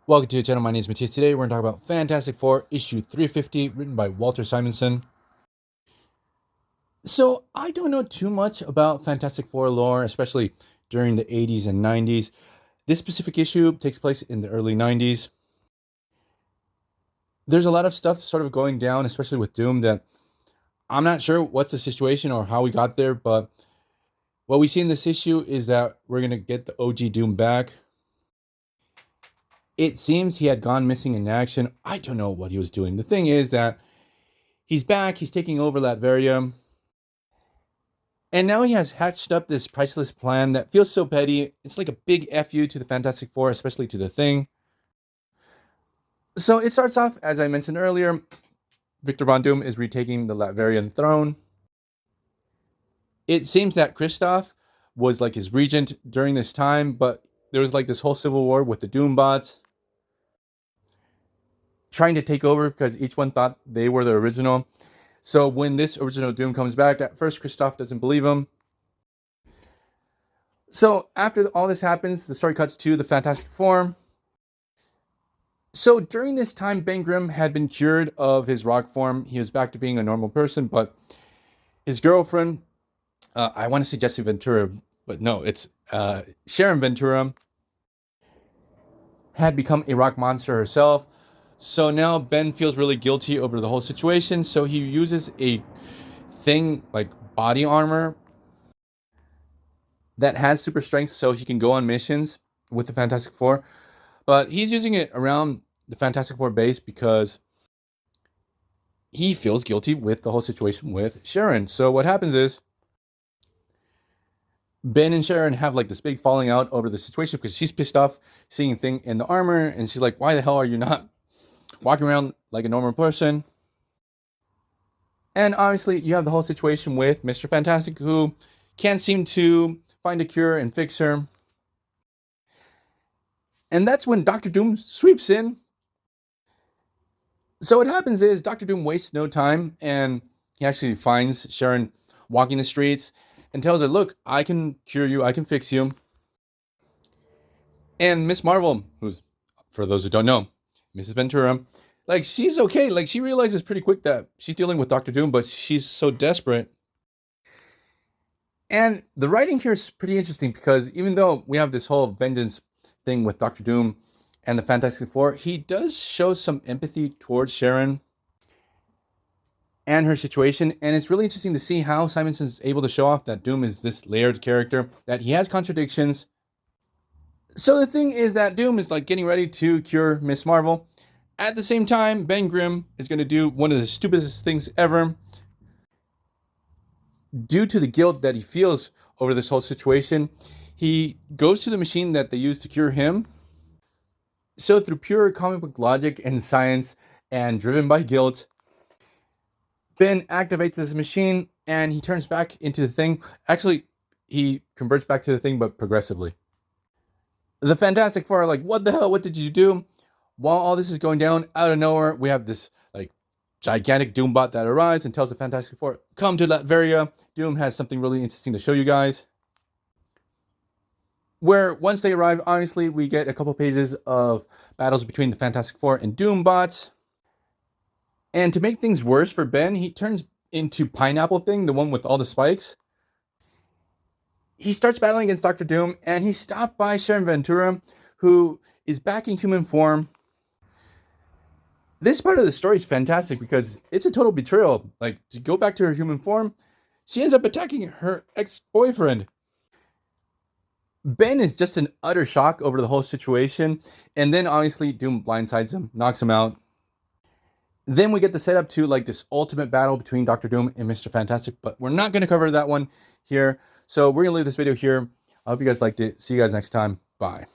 Welcome to the channel. My name is Matthias. Today we're going to talk about Fantastic Four issue 350, written by Walter Simonson. So I don't know too much about Fantastic Four lore, especially during the 80s and 90s. This specific issue takes place in the early 90s. There's a lot of stuff sort of going down, especially with Doom, that I'm not sure what's the situation or how we got there, but what we see in this issue is that we're going to get the OG Doom back. It seems he had gone missing in action. I don't know what he was doing. The thing is that he's back. He's taking over Latveria. And now he has hatched up this priceless plan that feels so petty. It's like a big FU to the Fantastic Four, especially to the Thing. So it starts off, as I mentioned earlier, Victor Von Doom is retaking the Latverian throne. It seems that Christoph was like his regent during this time, but there was like this whole civil war with the Doom bots trying to take over because each one thought they were the original. So when this original Doom comes back, at first Christoph doesn't believe him. So after all this happens, the story cuts to the Fantastic Four. So during this time, Ben Grimm had been cured of his rock form. He was back to being a normal person, but his girlfriend, I want to say Jesse Ventura, but no, it's Sharon Ventura, had become a rock monster herself. So now Ben feels really guilty over the whole situation. So he uses a thing like body armor that has super strength so he can go on missions with the Fantastic Four. But he's using it around the Fantastic Four base because he feels guilty with the whole situation with Sharon. So what happens is Ben and Sharon have like this big falling out over the situation because she's pissed off seeing a thing in the armor. And she's like, why the hell are you not walking around like a normal person? And obviously you have the whole situation with Mr. Fantastic, who can't seem to find a cure and fix her. And that's when Dr. Doom sweeps in. So what happens is Dr. Doom wastes no time, and he actually finds Sharon walking the streets and tells her, look, I can cure you, I can fix you. And Miss Marvel, who's, for those who don't know, Mrs. Ventura, like, she's okay. Like, she realizes pretty quick that she's dealing with Dr. Doom, but she's so desperate. And the writing here is pretty interesting because even though we have this whole vengeance thing with Dr. Doom and the Fantastic Four, he does show some empathy towards Sharon and her situation. And it's really interesting to see how Simonson's able to show off that Doom is this layered character, that he has contradictions. So the thing is that Doom is like getting ready to cure Miss Marvel. At the same time, Ben Grimm is going to do one of the stupidest things ever. Due to the guilt that he feels over this whole situation, he goes to the machine that they use to cure him. So through pure comic book logic and science and driven by guilt, Ben activates this machine and he turns back into the Thing. Actually, he converts back to the Thing, but progressively. The Fantastic Four are like, what the hell? What did you do? While all this is going down, out of nowhere, we have this like gigantic Doombot that arrives and tells the Fantastic Four, come to Latveria. Doom has something really interesting to show you guys. Where once they arrive, obviously, we get a couple pages of battles between the Fantastic Four and Doombots. And to make things worse for Ben, he turns into Pineapple Thing, the one with all the spikes. He starts battling against Dr. Doom, and he's stopped by Sharon Ventura, who is back in human form. This part of the story is fantastic because it's a total betrayal. Like, to go back to her human form, she ends up attacking her ex-boyfriend. Ben is just in utter shock over the whole situation. And then obviously Doom blindsides him, knocks him out. Then we get the setup to like this ultimate battle between Dr. Doom and Mr. Fantastic, but we're not going to cover that one here. So we're going to leave this video here. I hope you guys liked it. See you guys next time. Bye.